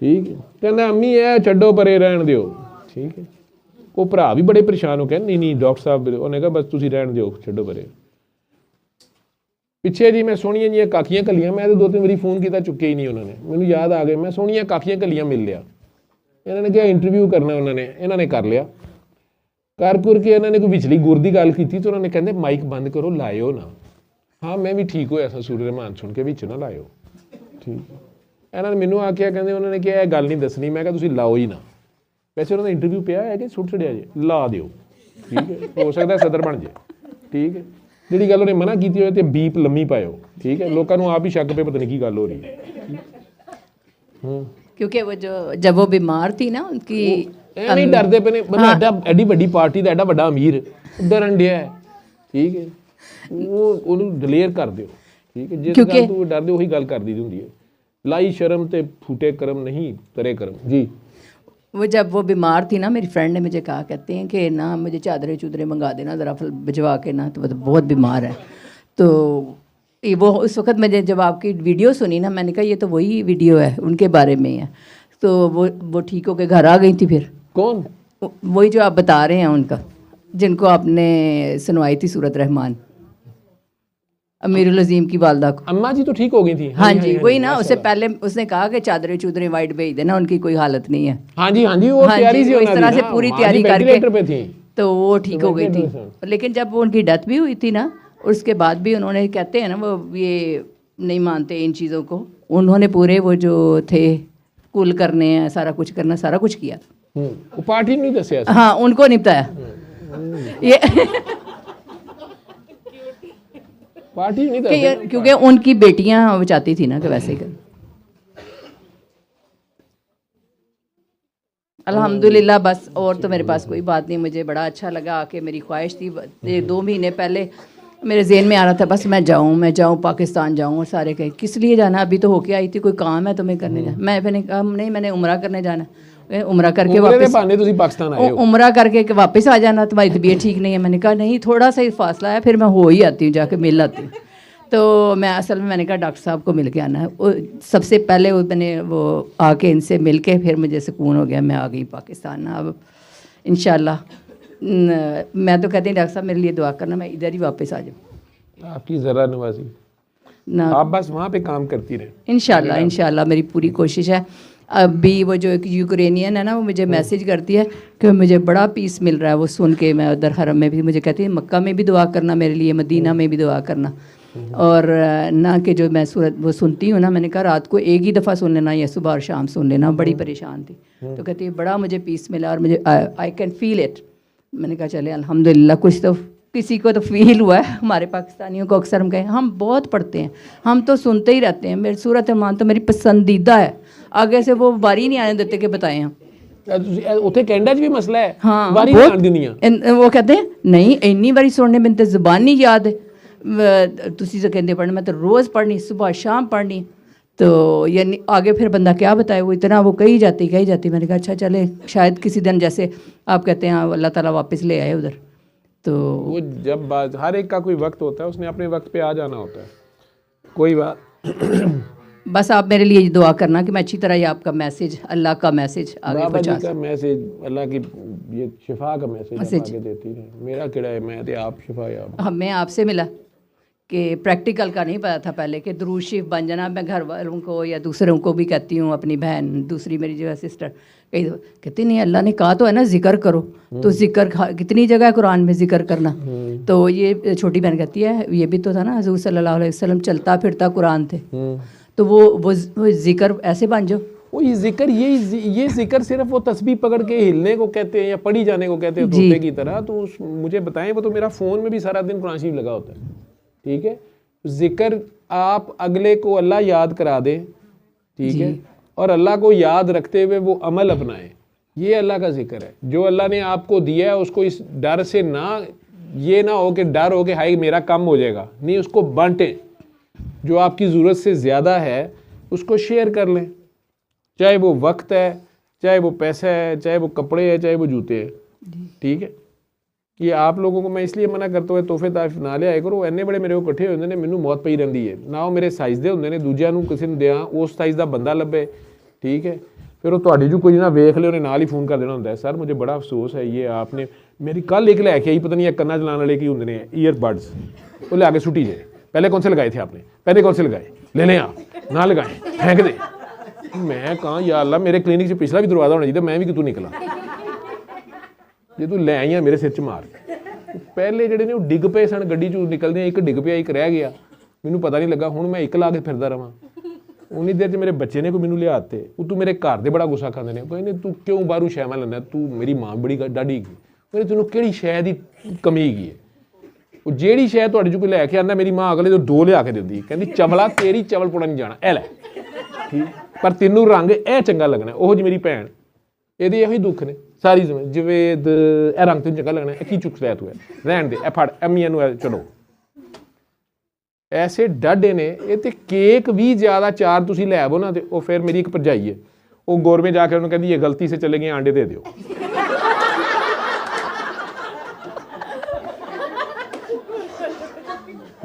ਠੀਕ ਹੈ। ਕਹਿੰਦਾ ਅੰਮੀ ਇਹ ਛੱਡੋ ਪਰੇ ਰਹਿਣ ਦਿਓ, ਠੀਕ ਹੈ। ਉਹ ਭਰਾ ਵੀ ਬੜੇ ਪਰੇਸ਼ਾਨ ਹੋ ਕੇ ਨਹੀਂ ਨਹੀਂ ਡਾਕਟਰ ਸਾਹਿਬ, ਉਹਨੇ ਕਿਹਾ ਬਸ ਤੁਸੀਂ ਰਹਿਣ ਦਿਓ, ਛੱਡੋ ਪਰੇ। ਪਿੱਛੇ ਜੀ ਮੈਂ ਸੋਹਣੀਆਂ ਜੀਆਂ ਕਾਕੀਆਂ ਘੱਲੀਆਂ, ਮੈਂ ਤਾਂ 2-3 ਵਾਰੀ ਫੋਨ ਕੀਤਾ, ਚੁੱਕਿਆ ਹੀ ਨਹੀਂ ਉਹਨਾਂ ਨੇ। ਮੈਨੂੰ ਯਾਦ ਆ ਗਏ, ਮੈਂ ਸੋਹਣੀਆਂ ਕਾਕੀਆਂ ਘੱਲੀਆਂ ਮਿਲ ਲਿਆ। ਇਹਨਾਂ ਨੇ ਕਿਹਾ ਇੰਟਰਵਿਊ ਕਰਨਾ, ਉਹਨਾਂ ਨੇ ਇਹਨਾਂ ਨੇ ਕਰ ਲਿਆ। ਕਰ ਕੇ ਇਹਨਾਂ ਨੇ ਕੋਈ ਵਿਚਲੀ ਗੁਰ ਦੀ ਗੱਲ ਕੀਤੀ ਤੇ ਉਹਨਾਂ ਨੇ ਕਹਿੰਦੇ ਮਾਈਕ ਬੰਦ ਕਰੋ, ਲਾਇਓ ਨਾ। ਹਾਂ ਮੈਂ ਵੀ ਠੀਕ ਹੋਇਆ ਸਾਂ ਸੂਰਜ ਰਹਿਮਾਨ ਸੁਣ ਕੇ, ਵਿੱਚ ਨਾ ਲਾਇਓ, ਠੀਕ। ਇਹਨਾਂ ਨੇ ਮੈਨੂੰ ਆਖਿਆ, ਕਹਿੰਦੇ ਉਹਨਾਂ ਨੇ ਕਿਹਾ ਇਹ ਗੱਲ ਨਹੀਂ ਦੱਸਣੀ। ਮੈਂ ਕਿਹਾ ਤੁਸੀਂ ਲਾਓ ਹੀ ਨਾ। ਵੈਸੇ ਉਹਨਾਂ ਦਾ ਇੰਟਰਵਿਊ ਪਿਆ ਹੈ ਕਿ ਸੁੱਟ ਛੜਿਆ ਜੇ, ਲਾ ਦਿਓ, ਠੀਕ ਹੈ, ਹੋ ਸਕਦਾ ਸਦਰ ਬਣ ਜੇ, ਠੀਕ ਹੈ। ਜਿਹੜੀ ਗੱਲ ਉਹਨੇ ਮਨਾ ਕੀਤੀ ਹੋਏ ਤੇ ਬੀਪ ਲੰਮੀ ਪਾਇਓ, ਠੀਕ ਹੈ, ਲੋਕਾਂ ਨੂੰ ਆਪ ਹੀ ਸ਼ੱਕ ਪਏ ਪਤਾ ਨਹੀਂ ਕੀ ਗੱਲ ਹੋ ਰਹੀ ਹੈ। क्योंकि वो जो जब वो बीमार थी ना उनकी ਐਵੇਂ ਹੀ ਡਰਦੇ ਪਏ ਨੇ ਬੰਦਾ, ਐਡੀ ਵੱਡੀ ਪਾਰਟੀ ਦਾ ਐਡਾ ਵੱਡਾ ਅਮੀਰ ਡਰਨ ਡਿਆ ਹੈ, ਠੀਕ ਹੈ, ਉਹਨੂੰ ਦਲੇਰ ਕਰ ਦਿਓ, ਠੀਕ ਹੈ, ਜਿਸ ਗੱਲ ਤੋਂ ਡਰਦੇ ਉਹੀ ਗੱਲ ਕਰਦੀ ਹੁੰਦੀ ਹੈ। लाई शर्म ते फूटे कर्म नहीं करे कर्म जी। वो जब वो बीमार थी ना मेरी फ्रेंड ने मुझे कहा, कहते हैं कि ना मुझे चादरें चूदरें मंगा देना ज़रा भिजवा के ना, तो वो बहुत बीमार है। तो वो उस वक़्त मैंने जब आपकी वीडियो सुनी ना, मैंने कहा ये तो वही वीडियो है, उनके बारे में है। तो वो ठीक होकर घर आ गई थी। फिर कौन? वही जो आप बता रहे हैं उनका, जिनको आपने सुनवाई थी सूरत रहमान, अमीरुल अजीम की वालदा को। अम्मा जी तो ठीक हो गई थी। हाँ जी, वही ना, उससे पहले उसने कहा कि चादरें चूदरें वाइट भेज देना, उनकी कोई हालत नहीं है। हाँ जी, हाँ जी, वो तैयारी से इस तरह से पूरी तैयारी करके थी, तो वो ठीक हो गई थी। लेकिन जब वो उनकी डेथ भी हुई थी ना, उसके बाद भी उन्होंने, कहते हैं ना वो ये नहीं मानते इन चीज़ों को, उन्होंने पूरे वो जो थे कुल करने हैं, सारा कुछ करना, सारा कुछ किया था। वो पार्टी नहीं दसिया, हाँ उनको नहीं बताया ये पार्टी नहीं दसिया, क्योंकि उनकी बेटियां वो चाहती थी ना कि वैसे कर। अल्हम्दुलिल्लाह, बस और तो मेरे पास कोई बात नहीं। मुझे बड़ा अच्छा लगा आके, मेरी ख्वाहिश थी 2 महीने पहले मेरे ज़हन में आ रहा था बस मैं जाऊँ पाकिस्तान जाऊँ, और सारे कहे किस लिए जाना, अभी तो होके आई थी, कोई काम है तुम्हें करने जाना। मैंने कहा नहीं, मैंने उम्रा करने जाना, उम्रा करके वापस पाकिस्तान आए हो, उम्रा करके वापस आ जाना, तुम्हारी तबीयत ठीक नहीं है। मैंने कहा नहीं, थोड़ा सा ही फासला है, फिर मैं हो ही आती हूँ, जाके मिल आती हूँ। तो मैं असल में मैंने कहा डॉक्टर साहब को मिल के आना है। वो सबसे पहले मैंने वो आके इनसे मिल के फिर मुझे सुकून हो गया, मैं आ गई पाकिस्तान। अब इंशाल्लाह मैं तो कहती हूँ डॉक्टर साहब मेरे लिए दुआ करना, मैं इधर ही वापस आ जाऊँ। आपकी ज़रा नवाजी ना, आप बस वहाँ पे काम करती रहे, इंशाल्लाह मेरी पूरी कोशिश है। अभी वो जो एक यूक्रेनियन है ना, वो मुझे मैसेज करती है कि मुझे बड़ा पीस मिल रहा है, वो सुन के। मैं उधर हरम में भी मुझे कहती है मक्का में भी दुआ करना मेरे लिए, मदीना में भी दुआ करना। और ना कि जो मैं सूरत वो सुनती हूँ ना, मैंने कहा रात को एक ही दफ़ा सुन लेना या सुबह और शाम सुन लेना, बड़ी परेशान थी। तो कहती है बड़ा मुझे पीस मिला और मुझे आई कैन फील इट। मैंने कहा चले अल्हम्दुलिल्लाह, कुछ तो किसी को तो फील हुआ है। हमारे पाकिस्तानियों को अक्सर हम कहें, हम बहुत पढ़ते हैं, हम तो सुनते ही रहते हैं। मेरी सूरत रहमान तो मेरी पसंदीदा है, आगे से वो बारी नहीं आने देते कि बताएं हम। ਉੱਥੇ ਕੈਨੇਡਾ 'ਚ ਵੀ ਮਸਲਾ ਹੈ, हाँ ਵਾਰੀ ਨਹੀਂ ਆਉਣ ਦਿੰਦੀਆਂ। वो कहते हैं नहीं इन्नी बारी सुनने में तो ज़ुबान नहीं याद है, तुसी तो कहते पढ़ना, मैं तो रोज़ पढ़नी, सुबह शाम पढ़नी। तो यानी आगे फिर बंदा क्या बताए, वो इतना वो कही जाती। मैंने कहा अच्छा चले, शायद किसी दिन जैसे आप कहते हैं अल्लाह ताला वापस ले आए उधर। तो वो जब बात, हर एक का कोई वक्त होता है, उसने अपने वक्त पे आ जाना होता है, कोई बात। बस आप मेरे लिए दुआ करना कि मैं अच्छी तरह ये आपका मैसेज, अल्लाह का मैसेज आगे पहुंचा का मैसेज, अल्लाह की ये शिफा का मैसेज आगे देती है। मेरा किड़ा है, मैं ते आप शिफा याब। हमें आपसे मिला कि प्रैक्टिकल का नहीं पता था पहले कि दुरूद शरीफ बन जाना। मैं घर वालों को या दूसरों को भी कहती हूँ, अपनी बहन दूसरी मेरी जो है सिस्टर कही कहती नहीं, अल्लाह ने कहा तो है ना जिक्र करो, तो जिक्र कितनी जगह है कुरान में जिक्र करना। तो ये छोटी बहन कहती है ये भी तो था ना, हुज़ूर सल्लल्लाहु अलैहि वसल्लम चलता फिरता कुरान थे, तो वो जिक्र ऐसे बन जाओ। वो ये जिक्र, ये जिक्र सिर्फ वो तस्बीह पकड़ के हिलने को कहते हैं या पढ़ी जाने को कहते हैं तोते की तरह। तो मुझे बताएं, वो तो मेरा फ़ोन में भी सारा दिन कुरान शरीफ लगा होता है, ठीक है। जिक्र आप अगले को अल्लाह याद करा दे, ठीक है, और अल्लाह को याद रखते हुए वो अमल अपनाए, ये अल्लाह का जिक्र है। जो अल्लाह ने आपको दिया है उसको इस डर से ना, ये ना हो कि डर हो कि हाई मेरा कम हो जाएगा, नहीं, उसको बांटें। जो आपकी ज़रूरत से ज़्यादा है उसको शेयर कर लें, चाहे वो वक्त है, चाहे वो पैसा है, चाहे वो कपड़े है, चाहे वो जूते हैं, ठीक है। ये आप लोगों को मैं इसलिए मना करता हूँ तोहफे तारीफ ना लिया करो, इन्ने बड़े मेरे को इकट्ठे होंगे ने, मैनू मौत पई रहिंदी है ना, वो मेरे साइज़ दे होंगे ने, दूजिਆਂ ਨੂੰ ਕਿਸੇ ਨੂੰ ਦਿਆਂ उस साइज़ ਦਾ ਬੰਦਾ ਲੱਭੇ, ठीक है। फिर वो ਤੁਹਾਡੀ जो कुछ ना वेख ले, उन्हें नाल ही फ़ोन कर देना होंदा है, सर मुझे बड़ा अफसोस है, ये आपने मेरी कल एक लैके आई, पता नहीं कन्ना चलाने वाले की होंगे ने ईयरबड्स, वो ले आके सुटी जाए, पहले कौन से लगाए थे आपने, पहले कौन से लगाए, ले लें आप ना लगाए, फेंक दे। मैं कहाँ या अल्लाह, मेरे क्लिनिक से पिछला भी दरवाज़ा होना चाहिए, मैं भी कितों निकला, जे तू लै आई मेरे सिर च मार। पहले ਜਿਹੜੇ ਨੇ ਉਹ ਡਿੱਗ ਪਏ ਸਨ ਗੱਡੀ ਚੋਂ ਨਿਕਲਦੇ, ਇੱਕ ਡਿੱਗ ਪਿਆ, ਇੱਕ ਰਹਿ ਗਿਆ, ਮੈਨੂੰ ਪਤਾ ਨਹੀਂ ਲੱਗਾ। ਹੁਣ ਮੈਂ ਇੱਕ ਲਾ ਕੇ ਫਿਰਦਾ ਰਵਾਂ, ਉਨੀ ਦੇਰ 'ਚ ਮੇਰੇ ਬੱਚੇ ਨੇ ਕੋਈ ਮੈਨੂੰ ਲਿਆ ਦਿੱਤੇ, ਉਹ ਤੂੰ ਮੇਰੇ ਘਰ ਦੇ ਬੜਾ ਗੁੱਸਾ ਖਾਂਦੇ ਨੇ, ਕਹਿੰਦੇ ਤੂੰ ਕਿਉਂ ਬਾਹਰੋਂ ਸ਼ੈਵਾਂ ਲੈਂਦਾ, ਤੂੰ ਮੇਰੀ ਮਾਂ ਬੜੀ ਡਾਢੀ ਗਈ, ਕਹਿੰਦੇ ਤੈਨੂੰ ਕਿਹੜੀ ਸ਼ੈ ਦੀ ਕਮੀ ਹੈਗੀ ਹੈ, ਉਹ ਜਿਹੜੀ ਸ਼ੈ ਤੁਹਾਡੇ 'ਚ ਕੋਈ ਲੈ ਕੇ ਆਉਂਦਾ, ਮੇਰੀ ਮਾਂ ਅਗਲੇ ਤੋਂ 2 ਲਿਆ ਕੇ ਦਿੰਦੀ, ਕਹਿੰਦੀ ਚਵਲਾ ਤੇਰੀ ਚਵਲ ਪੁਣਾ ਨਹੀਂ ਜਾਣਾ, ਇਹ ਲੈ ਠੀਕ, ਪਰ ਤੈਨੂੰ ਰੰਗ ਇਹ ਚੰਗਾ ਲੱਗਣਾ। ਉਹੋ ਜਿਹੀ ਮੇਰੀ ਭੈਣ, ਇਹਦੇ ਇਹੋ ਹੀ ਦੁੱਖ ਨੇ ਸਾਰੀ ਜ਼ਿੰਦਗੀ। ਜਵੇਦ ਇਹ ਰੰਗ ਤੈਨੂੰ ਚੰਗਾ ਲੱਗਣਾ, ਇਹ ਕੀ ਚੁੱਕ ਲਿਆ ਤੂੰ, ਰਹਿਣ ਦੇ, ਇਹ ਫੜ ਅਮੀਆਂ ਨੂੰ ਚਲੋ। ਐਸੇ ਡਾਢੇ ਨੇ ਇਹ। ਤੇ ਕੇਕ ਵੀ ਜ਼ਿਆਦਾ 4 ਤੁਸੀਂ ਲੈ ਆਵੋ ਨਾ, ਤੇ ਉਹ ਫਿਰ ਮੇਰੀ ਇੱਕ ਭਰਜਾਈ ਹੈ, ਉਹ ਗੌਰਵੇਂ ਜਾ ਕੇ ਉਹਨੂੰ ਕਹਿੰਦੀ ਇਹ ਗਲਤੀ ਸੇ ਚਲੇ ਗਏ, ਆਂਡੇ ਦੇ ਦਿਓ।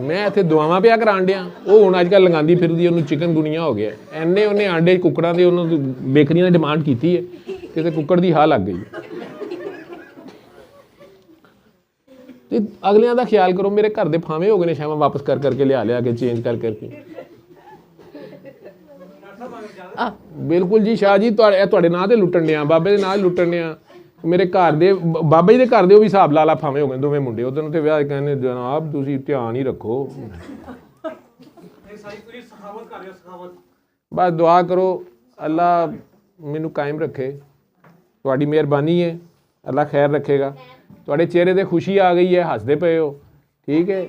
ਮੈਂ ਇੱਥੇ ਦੁਆਵਾਂ ਪਿਆ ਕਰਾਣ ਡਿਆ, ਉਹ ਹੁਣ ਅੱਜ ਕੱਲ੍ਹ ਲਗਾਉਂਦੀ ਫਿਰਦੀ, ਉਹਨੂੰ ਚਿਕਨ ਗੁਨੀਆ ਹੋ ਗਿਆ ਐਨੇ, ਉਹਨੇ ਆਂਡੇ ਕੁੱਕੜਾਂ ਦੇ ਉਹਨੂੰ ਬੇਕਰੀਆਂ ਨੇ ਡਿਮਾਂਡ ਕੀਤੀ ਹੈ, ਕਿਤੇ ਕੁੱਕੜ ਦੀ ਹਾਲ ਲੱਗ ਗਈ। ਤੇ ਅਗਲਿਆਂ ਦਾ ਖਿਆਲ ਕਰੋ। ਮੇਰੇ ਘਰ ਦੇ ਫਾਵੇਂ ਹੋ ਗਏ ਨੇ ਸ਼ਾਮਾਂ, ਵਾਪਸ ਕਰ ਕਰਕੇ ਲਿਆ ਕੇ ਚੇਂਜ ਕਰ ਕਰਕੇ। ਬਿਲਕੁਲ ਜੀ ਸ਼ਾਹ ਜੀ, ਤੁਹਾਡੇ ਨਾਂ ਤੇ ਲੁੱਟਣ ਡਿਆ, ਬਾਬੇ ਦੇ ਨਾਂ ਲੁੱਟਣ ਡਿਆ। ਮੇਰੇ ਘਰ ਦੇ ਬਾਬਾ ਜੀ ਦੇ ਘਰ ਦੇ ਉਹ ਵੀ ਹਿਸਾਬ ਲਾ ਫਾਵੇਂ ਹੋ ਗਏ, ਦੋਵੇਂ ਮੁੰਡੇ ਉਧਰ ਨੂੰ। ਤੇ ਵਿਆਹ ਕਹਿੰਦੇ ਜਨਾਬ ਤੁਸੀਂ ਧਿਆਨ ਹੀ ਰੱਖੋ, ਬਸ ਦੁਆ ਕਰੋ ਅੱਲਾ ਮੈਨੂੰ ਕਾਇਮ ਰੱਖੇ। ਤੁਹਾਡੀ ਮਿਹਰਬਾਨੀ ਹੈ, ਅੱਲਾ ਖੈਰ ਰੱਖੇਗਾ। ਤੁਹਾਡੇ ਚਿਹਰੇ 'ਤੇ ਖੁਸ਼ੀ ਆ ਗਈ ਹੈ, ਹੱਸਦੇ ਪਏ ਹੋ, ਠੀਕ ਹੈ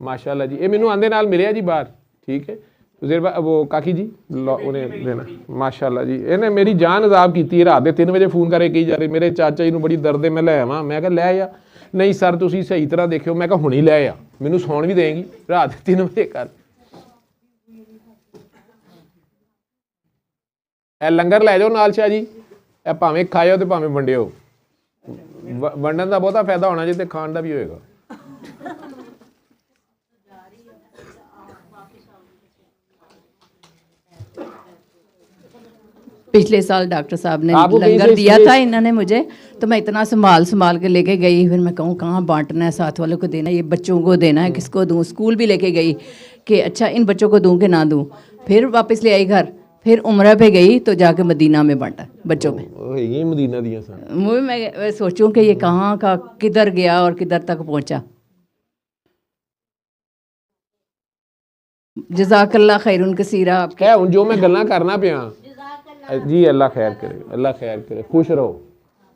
ਮਾਸ਼ਾਅੱਲਾ ਜੀ। ਇਹ ਮੈਨੂੰ ਆਂਦੇ ਨਾਲ ਮਿਲਿਆ ਜੀ ਬਾਹਰ, ਠੀਕ ਹੈ ਉਹ ਕਾਕੀ ਜੀ ਉਹਨੇ ਦੇਣਾ ਮਾਸ਼ਾਅੱਲਾ ਜੀ। ਇਹਨੇ ਮੇਰੀ ਜਾਨ ਅਜ਼ਾਬ ਕੀਤੀ ਹੈ। ਰਾਤ ਦੇ 3 ਵਜੇ ਫੋਨ ਕਰੇ ਕਹੀ ਜਾ ਰਹੇ ਮੇਰੇ ਚਾਚਾ ਜੀ ਨੂੰ ਬੜੀ ਦਰਦ ਹੈ, ਮੈਂ ਲੈ ਆਵਾਂ। ਮੈਂ ਕਿਹਾ ਲੈ ਆ, ਨਹੀਂ ਸਰ ਤੁਸੀਂ ਸਹੀ ਤਰ੍ਹਾਂ ਦੇਖਿਓ। ਮੈਂ ਕਿਹਾ ਹੁਣੀ ਲੈ ਆ, ਮੈਨੂੰ ਸੌਣ ਵੀ ਦੇਂਗੀ ਰਾਤ ਦੇ 3 ਵਜੇ ਕਰ। ਇਹ ਲੰਗਰ ਲੈ ਜਾਓ ਨਾਲ ਸ਼ਾਹ ਜੀ, ਇਹ ਭਾਵੇਂ ਖਾਇਓ ਤੇ ਭਾਵੇਂ ਵੰਡਿਓ। ਵੰਡਣ ਦਾ ਬਹੁਤਾ ਫਾਇਦਾ ਹੋਣਾ ਜੀ, ਤੇ ਖਾਣ ਦਾ ਵੀ ਹੋਏਗਾ। पिछले साल डॉक्टर साहब ने लंगर दिया था इन्होंने मुझे, तो मैं इतना संभाल के लेके गई। फिर मैं कहूँ कहाँ बांटना है, साथ वालों को देना है, ये बच्चों को देना है, किसको दूँ। स्कूल भी लेके गई कि अच्छा इन बच्चों को दूँ कि ना दूँ। फिर वापस ले आई घर, फिर उम्रा पे गई तो जाके मदीना में बांटा बच्चों में। ये मदीना दिया मुझे मैं सोचूं कि ये कहाँ का किधर गया और किधर तक पहुँचा। जज़ाकल्लाह खैरुन कसीरा। क्या जो मैं गल्लां करना पिया जी, अल्लाह खैर करे, अल्लाह खैर करे। खुश रहो,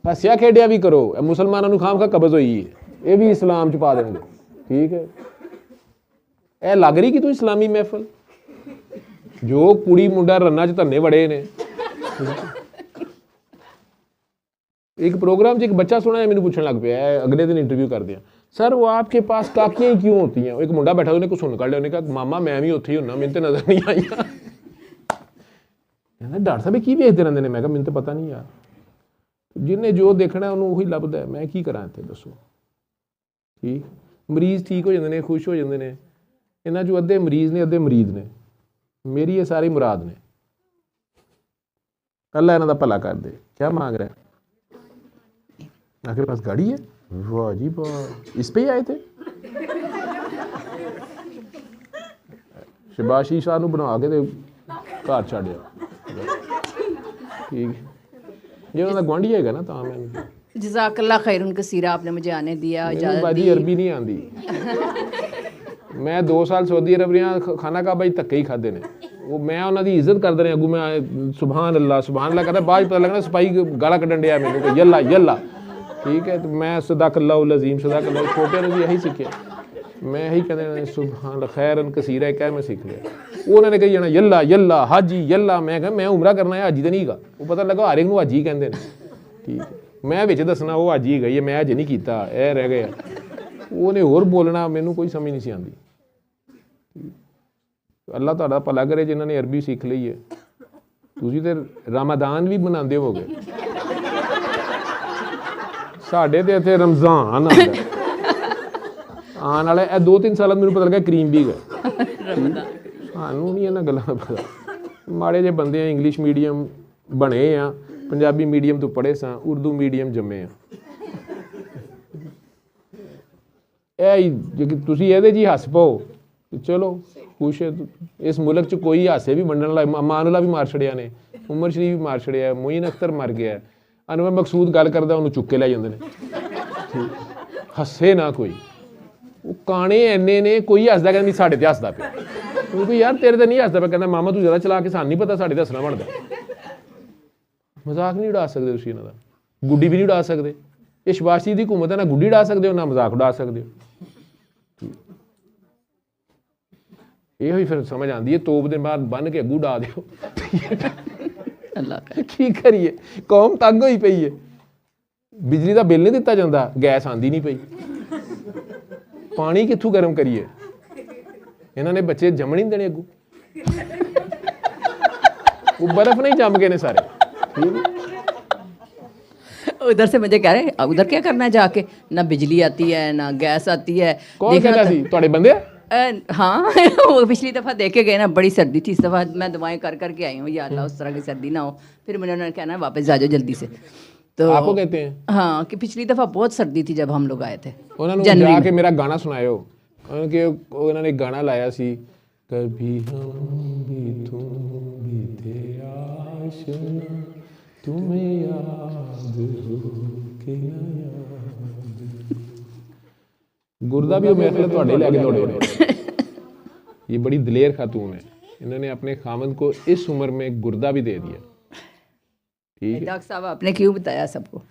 हसिया खेडिया भी करो। मुसलमानों खाम खा कब्ज हुई है, ये भी इस्लाम च पा देंगे, ठीक है। ए लग रही कि तू इस्लामी महफिल, जो कुड़ी मुंडा रन्ना च धन्ने बड़े ने। एक प्रोग्राम च एक बच्चा सुना है, मैंने पूछने लग पाया, अगले दिन इंटरव्यू कर दिया, सर वो आपके पास काकियां ही क्यों होती हैं। एक मुंडा बैठा, उन्हें कुछ सुन कर लिया, उन्हें कहा मामा मैं भी उत्थे ही होना, मैंने तो नजर नहीं आई। कहना डॉक्टर साहब की वेखते रहते हैं। मैं कहा मैंने तो पता नहीं यार, जिन्हें जो देखना उन्होंने उही लभदा है, मैं की करा इत्थे दसो। ठीक मरीज ठीक हो जाते हैं, खुश हो जाते हैं। इन्हां चों अद्धे मरीज ने, अद्धे मरीद ने। मेरी ये सारी मुराद ने, अल्लाह इन्हां दा भला कर दे। क्या मांग रहा है? आपके पास गाड़ी है? वाह जी वाह, इस पे ही आए थे। शबाशी शाह नूं बना के ते घर छड्डिया, ठीक है। ये उन्होंने गुआंढी है ना, तो मैं जज़ाकल्लाह खैरुन कसीरा, आपने मुझे आने दिया, इजाज़त बाजी दी। अरबी नहीं आती। मैं 2 साल सऊदी अरब रहा, खाना का भाई धक्के ही खाते ने। वो मैं उन्होंने इज्जत करते रहे, अगू मैं सुभान अल्लाह करता, बाद पता लगना सिपाही गाला कढ़न दिया मैंने कि यल्ला यल्ला, ठीक है। तो मैं सदाकल्लाहुल अज़ीम, सदाकल्लाह, छोटे ने भी यही सीखे। मैं यही कहते सुभान खैरन कसीरा, क्या मैं सीख लिया। उन्होंने कही जाना यल्ला यल्ला हाजी यल्ला। मैं कहा मैं उमरा करना है, हाजी तो नहीं गा। वो पता लगा हर एक नूं हाजी कहते हैं, ठीक है। मैं विच दसना वो हाजी गई है, मैं अज नहीं किया, यह रह गया। उन्हें होर बोलना, मैनू कोई समझ नहीं सी आती। अल्लाह तुहाडा भला करे जिन्होंने अरबी सीख ली है। तुसीं ते रमदान भी मनाते होगे, साडे ते इत्थे रमज़ान आने वाला है। 2-3 साल मैनू पता लगा करीम भी गए। सानू नहीं इन्हां गल्लां दा पता, माड़े जे बंदे आ, इंग्लिश मीडियम बने आ, पंजाबी मीडियम तो पढ़े सां, उर्दू मीडियम जम्मे आ। तुसीं इहदे जी हस पाओ, चलो खुश है। इस मुल्क च कोई हासे भी वंडण वाला, अमानुल्लाह भी मार छड़िया ने, उमर शरीफ भी मार छड़िया, मोइन अख्तर मर गया, अनवर मकसूद गल करदा उन्होंने चुक के लै जांदे ने। हसे ना कोई, वो काने इन्ने ने, कोई हसदा कहंदा साडे ते हसदा पिया, क्योंकि यार तेरे ते नहीं हसदा पिया, कहंदा मामा तू ज़्यादा चला के, सानूं नहीं पता साडे ते हसना बनदा। मजाक नहीं उड़ा सकदे तुसीं इन्हां दा, गुड्डी भी नहीं उड़ा सकदे। ਇਹ ਸ਼ਬਾਸ਼ ਸ਼ਰੀਫ ਦੀ ਹਕੂਮਤ ਹੈ, ਨਾ ਗੁੱਡੀ ਉਡਾ ਸਕਦੇ ਹੋ ਨਾ ਮਜ਼ਾਕ ਉਡਾ ਸਕਦੇ ਹੋ। ਇਹੋ ਹੀ ਫਿਰ ਸਮਝ ਆਉਂਦੀ ਹੈ, ਤੋਪ ਦੇ ਬਾਅਦ ਬੰਨ ਕੇ ਅੱਗੂ ਉਡਾ ਦਿਓ। अल्लाह ਕੀ ਕਰੀਏ, ਕੌਮ ਤੰਗ ਹੋਈ ਪਈ ਹੈ। ਬਿਜਲੀ ਦਾ ਬਿੱਲ ਨਹੀਂ ਦਿੱਤਾ ਜਾਂਦਾ, ਗੈਸ ਆਂਦੀ ਨਹੀਂ ਪਈ, ਪਾਣੀ ਕਿੱਥੋਂ ਗਰਮ ਕਰੀਏ। ਇਹਨਾਂ ਨੇ ਬੱਚੇ ਜੰਮਣ ਨਹੀਂ ਦੇਣੇ ਅੱਗੂ, वो बर्फ नहीं जम गए ने सारे। उधर से मुझे कह रहे हैं उधर क्या करना है जाके, ना बिजली आती है ना गैस आती है। कौन कहता सी तुहाडे बंदे? हाँ वो पिछली दफ़ा देखे गए ना, बड़ी सर्दी थी, इस दफ़ा मैं दवाएं कर करके आई हूँ, या अल्लाह उस तरह की सर्दी ना हो। फिर मैंने उन्होंने कहना वापस आ जाओ जल्दी से। तो आपको कहते हैं? हाँ, कि पिछली दफ़ा बहुत सर्दी थी जब हम लोग आए थे। उन्होंने जाके मेरा गाना सुनायो, उन्होंने एक गाना लाया सी, कभी हम भी तुम भी थे आशना, तुम्हें याद हो कि ना याद। गुरदा भी मेरे ख्याल थोड़े लैके दौड़े। ये बड़ी दिलेर खातून है, इन्होंने अपने खामद को इस उम्र में गुरदा भी दे दिया। ठीक है डॉक्टर साहब आपने क्यों बताया सबको?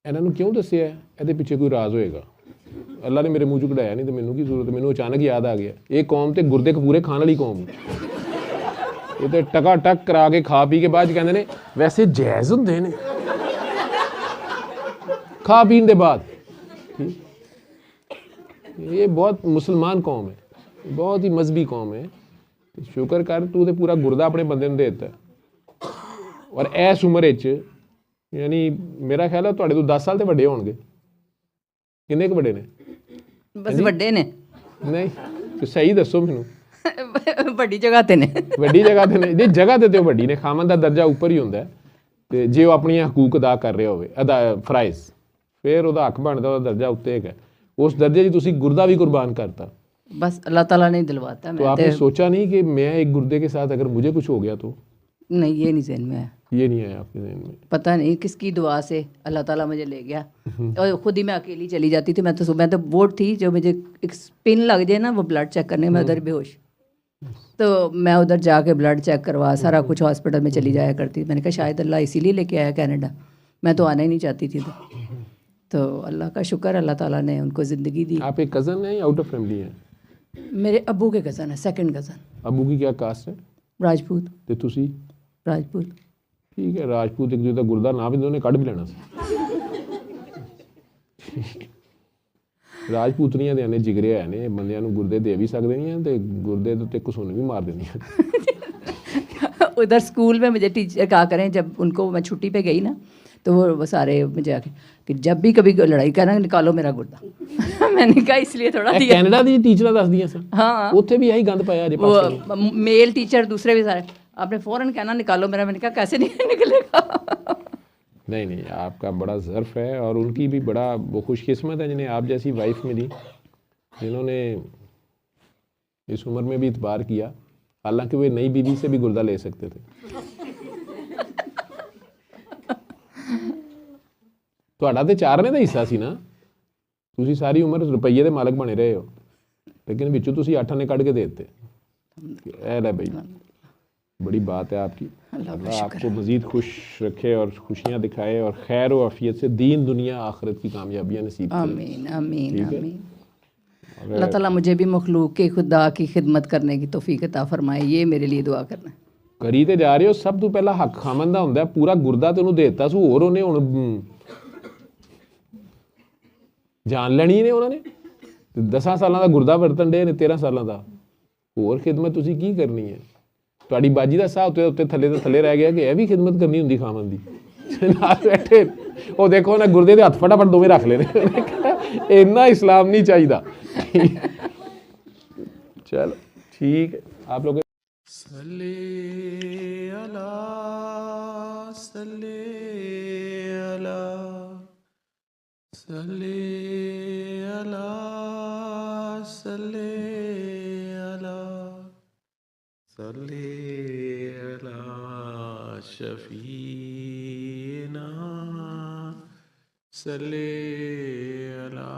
इन्होंने क्यों दसिया? ਇਹਦੇ ਪਿੱਛੇ ਕੋਈ ਰਾਜ਼ ਹੋਏਗਾ। ਅੱਲਾ ਨੇ ਮੇਰੇ ਮੂੰਹ ਚੋਂ ਕਢਾਇਆ ਨਹੀਂ ਤੇ ਮੈਨੂੰ ਕੀ ਜ਼ਰੂਰਤ, ਮੈਨੂੰ ਅਚਾਨਕ ਯਾਦ ਆ ਗਿਆ। ਇਹ ਕੌਮ ਤੇ ਗੁਰਦੇ ਕਪੂਰੇ ਖਾਣ ਵਾਲੀ ਕੌਮ, ਇਹ ਤੇ ਟਕਾ ਟਕ ਕਰਾ ਕੇ ਖਾ ਪੀ ਕੇ ਬਾਅਦ ਚ ਕਹਿੰਦੇ ਨੇ ਵੈਸੇ ਜਾਇਜ਼ ਹੁੰਦੇ ਨੇ ਖਾ ਪੀਣ ਦੇ ਬਾਅਦ। ਇਹ ਬਹੁਤ ਮੁਸਲਮਾਨ ਕੌਮ ਹੈ, ਬਹੁਤ ਹੀ ਮਜ਼ਹਬੀ ਕੌਮ ਹੈ। ਸ਼ੁਕਰ ਕਰ ਤੂੰ ਤੇ ਪੂਰਾ ਗੁਰਦਾ ਆਪਣੇ ਬੰਦੇ ਨੂੰ ਦੇ ਦਿੱਤਾ। ਔਰ ਇਸ ਉਮਰ ਵਿੱਚ ਯਾਨੀ ਮੇਰਾ ਖਿਆਲ ਹੈ ਤੁਹਾਡੇ ਤੋਂ 10 ਸਾਲ ਤੇ ਵੱਡੇ ਹੋਣਗੇ। ਕਿੰਨੇ ਕੁ ਵੱਡੇ ਨੇ? ਬਸ ਵੱਡੇ ਨੇ ਨਹੀਂ, ਸਹੀ ਦੱਸੋ ਮੈਨੂੰ। ਵੱਡੀ ਜਗ੍ਹਾ ਤੇ ਨੇ। ਵੱਡੀ ਜਗ੍ਹਾ ਤੇ ਨੇ, ਜੇ ਜਗ੍ਹਾ ਤੇ ਉਹ ਵੱਡੀ ਨੇ। ਖਾਮਨ ਦਾ ਦਰਜਾ ਉੱਪਰ ਹੀ ਹੁੰਦਾ ਤੇ ਜੇ ਉਹ ਆਪਣੀਆਂ ਹਕੂਕ ਅਦਾ ਕਰ ਰਿਹਾ ਹੋਵੇ, ਫਰਾਇਜ਼, ਫਿਰ ਉਹਦਾ ਹੱਕ ਬਣਦਾ, ਉਹਦਾ ਦਰਜਾ ਉੱਤੇ ਹੈਗਾ। ਉਸ ਦਰਜੇ 'ਚ ਤੁਸੀਂ ਗੁਰਦਾ भी कुर्बान करता। बस अल्लाह ताला ने दिलवाता। तो आपने सोचा नहीं कि मैं एक गुर्दे के साथ अगर मुझे कुछ हो गया तो? नहीं, ये नहीं ज़हन में आया। ये नहीं आया आपके ज़हन में? पता नहीं किसकी दुआ से अल्लाह ताला मुझे ले गया, और ख़ुद ही मैं अकेली चली जाती थी। मैं तो बोर्ड थी, जो मुझे एक पिन लग जाए ना वो ब्लड चेक करने में, उधर बेहोश, तो मैं उधर जाके ब्लड चेक करवा सारा कुछ हॉस्पिटल में चली जाया करती। मैंने कहा शायद अल्लाह इसीलिए लेके आया कनाडा, मैं तो आना ही नहीं चाहती थी। तो अल्लाह का शुक्र, अल्लाह ताला ने उनको ज़िंदगी दी। आप एक कज़न है या आउट ऑफ फैमिली है? मेरे अबू के कज़न है, सेकंड कज़न। अबू की क्या कास्ट है? राजपूत। ते तुसी? राजपूत। ठीक है, राजपूत एक दूसरे का गुरदा ना भी दोने कट भी लेना सी। ਰਾਜਪੂਤਨੀਆਂ ਦੇ ਆਨੇ ਜਿਗਰੇ ਆਏ ਨੇ, ਬੰਦਿਆਂ ਨੂੰ ਗੁਰਦੇ ਦੇ ਵੀ ਸਕਦੇ ਨਹੀਂ ਤੇ ਗੁਰਦੇ ਦੇ ਉੱਤੇ ਘਸੁੰਨ ਵੀ ਮਾਰ ਦਿੰਦੀਆਂ। उधर स्कूल में मुझे टीचर कहा करें, जब उनको मैं छुट्टी पे गई ना तो वो सारे मुझे आके कि जब भी कभी लड़ाई करना निकालो मेरा गुर्दा। मैंने कहा इसलिए थोड़ा दिया। कनाडा दी टीचर दस दिया सर। हाँ, ਉੱਥੇ भी यही गंद पाया जे वो मेल टीचर दूसरे भी सारे आपने फ़ौरन कहना निकालो मेरा। मैंने कहा कैसे नहीं निकलेगा। नहीं नहीं, आपका बड़ा ज़र्फ़ है और उनकी भी बड़ा वो खुशकिस्मत है जिन्हें आप जैसी वाइफ मिली, जिन्होंने इस उम्र में भी इतबार किया। हालांकि वे नई बीवी से भी गुर्दा ले सकते थे। ਤੁਹਾਡਾ ਤੇ 4 ਨੇ ਦਾ ਹਿੱਸਾ ਸੀ ਨਾ, ਤੁਸੀਂ ਸਾਰੀ ਉਮਰ ਰੁਪਈਏ ਦੇ ਮਾਲਕ ਬਣੇ ਰਹੇ ਹੋ, लेकिन ਵਿੱਚੋਂ ਤੁਸੀਂ 8 ਨੇ ਕੱਢ ਕੇ ਦੇ ਦਿੱਤੇ। ਇਹ ਲੈ ਬਈ, बड़ी बात है आपकी। अल्लाह आपको मज़ीद खुश रखे और खुशियाँ दिखाए और खैर व आफियत से दीन दुनिया आखिरत की कामयाबियाँ नसीब करे। आमीन आमीन आमीन। अल्लाह ताला मुझे भी मखलूक के खुदा की खिदमत करने की तौफीक अता फरमाए, ये मेरे लिए दुआ करना। करी तो जा रहे हो, सब तो पहला हक खामन दा हुंदा, पूरा गुरदा ते उन्होंने देता सू, होर उन्हें हुण जान लैनी ने उन्होंने। 10 सालों का गुरदा वरतन डे ने, 13 सालों का, होर खिदमत तुसीं की करनी है? ਤੁਹਾਡੀ ਬਾਜੀ ਦਾ ਸਾਹ ਉੱਤੇ ਥੱਲੇ ਤੇ ਥੱਲੇ ਰਹਿ ਗਿਆ ਕਿ ਇਹ ਵੀ ਖਿਦਮਤ ਕਰਨੀ ਹੁੰਦੀ ਖਾਮਨ ਦੀ। ਨਾਲ ਬੈਠੇ ਉਹ ਦੇਖੋ ਨਾ ਗੁਰਦੇ ਦੇ ਹੱਥ ਫਟਾਫਟ ਦੋਵੇਂ ਰੱਖ ਲੈਣੇ। ਇੰਨਾ ਇਸਲਾਮ ਨਹੀਂ ਚਾਹੀਦਾ। ਚਲੋ ਠੀਕ ਹੈ, ਆਪ ਲੋਗ ਸੱਲੇ ਅਲਾ ਸੱਲੇ ਅਲਾ ਸੱਲੇ ਅਲਾ ਸੱਲੇ ਅਲਾ सल्ले अला शफीना सल्ले अला